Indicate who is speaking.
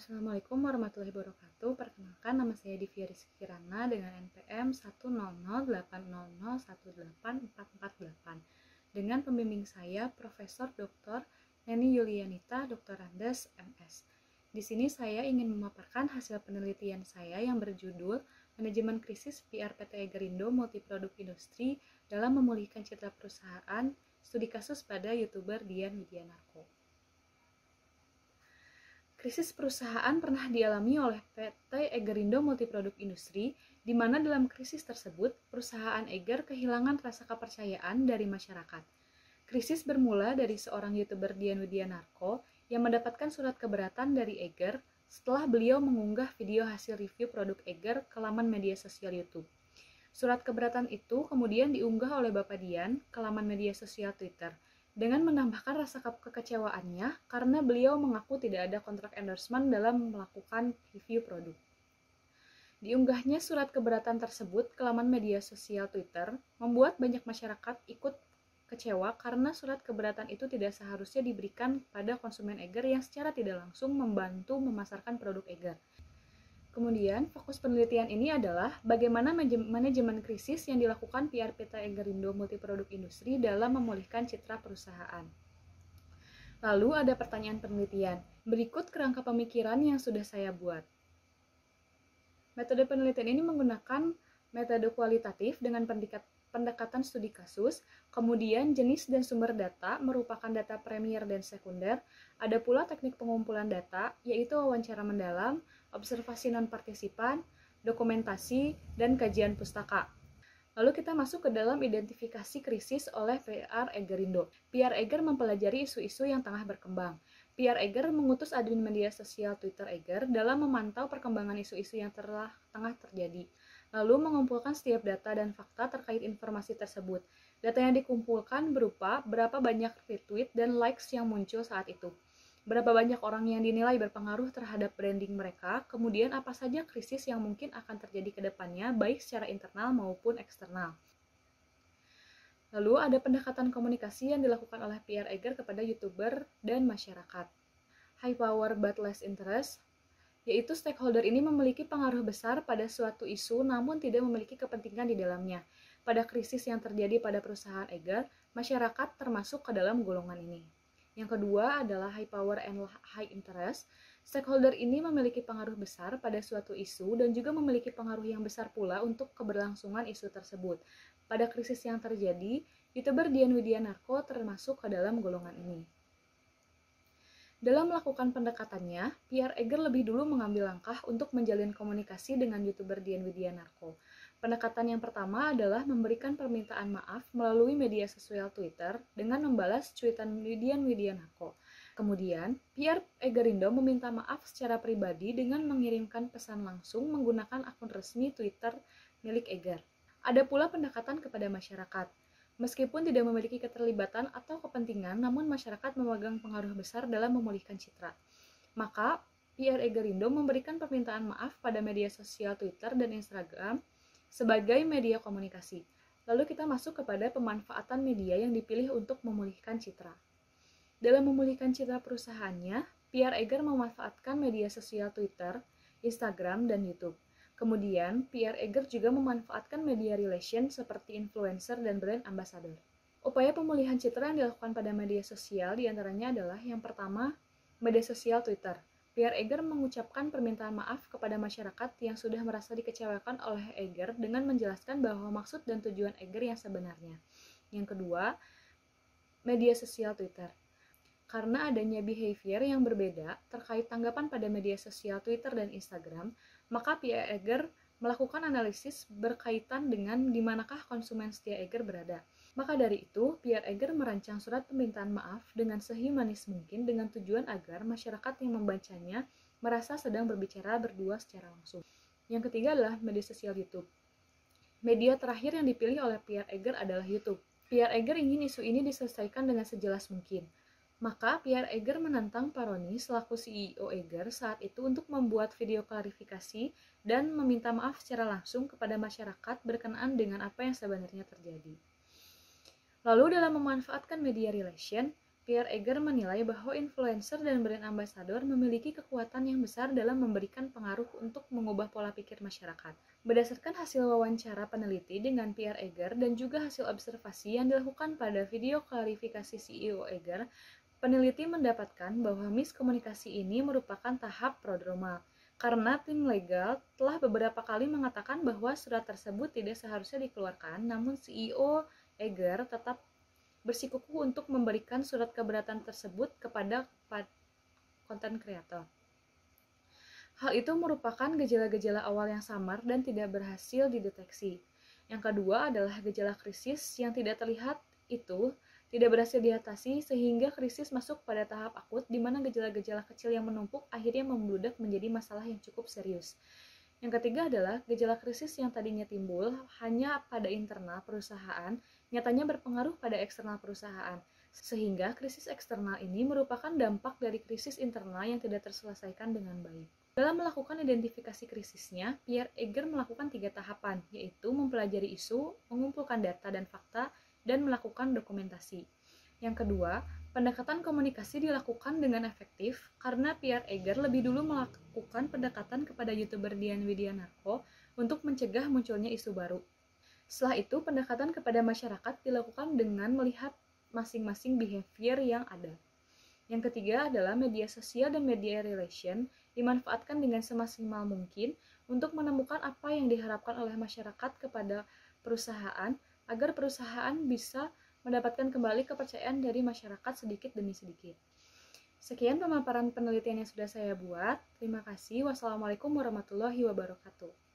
Speaker 1: Assalamualaikum warahmatullahi wabarakatuh. Perkenalkan, nama saya Divya Rizky Kirana dengan NPM 10080818448 dengan pembimbing saya Profesor Dr. Neni Yulianita Dr. Andes MS. Di sini saya ingin memaparkan hasil penelitian saya yang berjudul Manajemen Krisis PR PT Egerindo Multiproduk Industri dalam Memulihkan Citra Perusahaan, studi kasus pada YouTuber Dian Widianarko. Krisis perusahaan pernah dialami oleh PT Egerindo Multiproduk Industri, di mana dalam krisis tersebut, perusahaan Eger kehilangan rasa kepercayaan dari masyarakat. Krisis bermula dari seorang YouTuber Dian Widianarko yang mendapatkan surat keberatan dari Eger setelah beliau mengunggah video hasil review produk Eger ke laman media sosial YouTube. Surat keberatan itu kemudian diunggah oleh Bapak Dian ke laman media sosial Twitter, dengan menambahkan rasa kekecewaannya karena beliau mengaku tidak ada kontrak endorsement dalam melakukan review produk. Diunggahnya surat keberatan tersebut ke laman media sosial Twitter membuat banyak masyarakat ikut kecewa karena surat keberatan itu tidak seharusnya diberikan pada konsumen Eger yang secara tidak langsung membantu memasarkan produk Eger. Kemudian, fokus penelitian ini adalah bagaimana manajemen krisis yang dilakukan PR PT Egerindo Multiproduk Industri dalam memulihkan citra perusahaan. Lalu ada pertanyaan penelitian. Berikut kerangka pemikiran yang sudah saya buat. Metode penelitian ini menggunakan metode kualitatif dengan pendekatan studi kasus, kemudian jenis dan sumber data merupakan data premier dan sekunder, ada pula teknik pengumpulan data, yaitu wawancara mendalam, observasi non-partisipan, dokumentasi, dan kajian pustaka. Lalu kita masuk ke dalam identifikasi krisis oleh PR Egerindo. PR Eger mempelajari isu-isu yang tengah berkembang. PR Eger mengutus admin media sosial Twitter Eger dalam memantau perkembangan isu-isu yang tengah terjadi, lalu mengumpulkan setiap data dan fakta terkait informasi tersebut. Data yang dikumpulkan berupa berapa banyak retweet dan likes yang muncul saat itu, berapa banyak orang yang dinilai berpengaruh terhadap branding mereka, kemudian apa saja krisis yang mungkin akan terjadi ke depannya, baik secara internal maupun eksternal. Lalu ada pendekatan komunikasi yang dilakukan oleh PR Eger kepada YouTuber dan masyarakat. High power but less interest, yaitu stakeholder ini memiliki pengaruh besar pada suatu isu namun tidak memiliki kepentingan di dalamnya. Pada krisis yang terjadi pada perusahaan Eger, masyarakat termasuk ke dalam golongan ini. Yang kedua adalah high power and high interest. Stakeholder ini memiliki pengaruh besar pada suatu isu dan juga memiliki pengaruh yang besar pula untuk keberlangsungan isu tersebut. Pada krisis yang terjadi, YouTuber Dian Widianarko termasuk ke dalam golongan ini. Dalam melakukan pendekatannya, PR Eger lebih dulu mengambil langkah untuk menjalin komunikasi dengan YouTuber Dian Widianarko. Pendekatan yang pertama adalah memberikan permintaan maaf melalui media sosial Twitter dengan membalas cuitan Dian Widianarko. Kemudian, PR Egerindo meminta maaf secara pribadi dengan mengirimkan pesan langsung menggunakan akun resmi Twitter milik Eger. Ada pula pendekatan kepada masyarakat. Meskipun tidak memiliki keterlibatan atau kepentingan, namun masyarakat memegang pengaruh besar dalam memulihkan citra. Maka, PR Egerindo memberikan permintaan maaf pada media sosial Twitter dan Instagram sebagai media komunikasi. Lalu kita masuk kepada pemanfaatan media yang dipilih untuk memulihkan citra. Dalam memulihkan citra perusahaannya, PR Eger memanfaatkan media sosial Twitter, Instagram, dan YouTube. Kemudian, PR Eger juga memanfaatkan media relation seperti influencer dan brand ambassador. Upaya pemulihan citra yang dilakukan pada media sosial diantaranya adalah yang pertama, media sosial Twitter. PR Eger mengucapkan permintaan maaf kepada masyarakat yang sudah merasa dikecewakan oleh Eger dengan menjelaskan bahwa maksud dan tujuan Eger yang sebenarnya. Yang kedua, media sosial Twitter. Karena adanya behavior yang berbeda terkait tanggapan pada media sosial Twitter dan Instagram, maka PR Eger melakukan analisis berkaitan dengan di manakah konsumen setia Eger berada. Maka dari itu, PR Eger merancang surat permintaan maaf dengan sehumanis mungkin dengan tujuan agar masyarakat yang membacanya merasa sedang berbicara berdua secara langsung. Yang ketiga adalah media sosial YouTube. Media terakhir yang dipilih oleh PR Eger adalah YouTube. PR Eger ingin isu ini diselesaikan dengan sejelas mungkin. Maka PR Eger menantang Paroni selaku CEO Eger saat itu untuk membuat video klarifikasi dan meminta maaf secara langsung kepada masyarakat berkenaan dengan apa yang sebenarnya terjadi. Lalu dalam memanfaatkan media relation, Pierre Eger menilai bahwa influencer dan brand ambassador memiliki kekuatan yang besar dalam memberikan pengaruh untuk mengubah pola pikir masyarakat. Berdasarkan hasil wawancara peneliti dengan Pierre Eger dan juga hasil observasi yang dilakukan pada video klarifikasi CEO Eger, peneliti mendapatkan bahwa miskomunikasi ini merupakan tahap prodromal, karena tim legal telah beberapa kali mengatakan bahwa surat tersebut tidak seharusnya dikeluarkan, namun CEO Eger tetap bersikukuh untuk memberikan surat keberatan tersebut kepada konten kreator. Hal itu merupakan gejala-gejala awal yang samar dan tidak berhasil dideteksi. Yang kedua adalah gejala krisis yang tidak terlihat itu tidak berhasil diatasi sehingga krisis masuk pada tahap akut di mana gejala-gejala kecil yang menumpuk akhirnya membludak menjadi masalah yang cukup serius. Yang ketiga adalah gejala krisis yang tadinya timbul hanya pada internal perusahaan, nyatanya berpengaruh pada eksternal perusahaan, sehingga krisis eksternal ini merupakan dampak dari krisis internal yang tidak terselesaikan dengan baik. Dalam melakukan identifikasi krisisnya, Pierre Eger melakukan 3 tahapan, yaitu mempelajari isu, mengumpulkan data dan fakta, dan melakukan dokumentasi. Yang kedua, pendekatan komunikasi dilakukan dengan efektif karena Pierre Eger lebih dulu melakukan pendekatan kepada YouTuber Dian Widianarko untuk mencegah munculnya isu baru. Setelah itu, pendekatan kepada masyarakat dilakukan dengan melihat masing-masing behavior yang ada. Yang ketiga adalah media sosial dan media relation dimanfaatkan dengan semaksimal mungkin untuk menemukan apa yang diharapkan oleh masyarakat kepada perusahaan agar perusahaan bisa mendapatkan kembali kepercayaan dari masyarakat sedikit demi sedikit. Sekian pemaparan penelitian yang sudah saya buat. Terima kasih. Wassalamualaikum warahmatullahi wabarakatuh.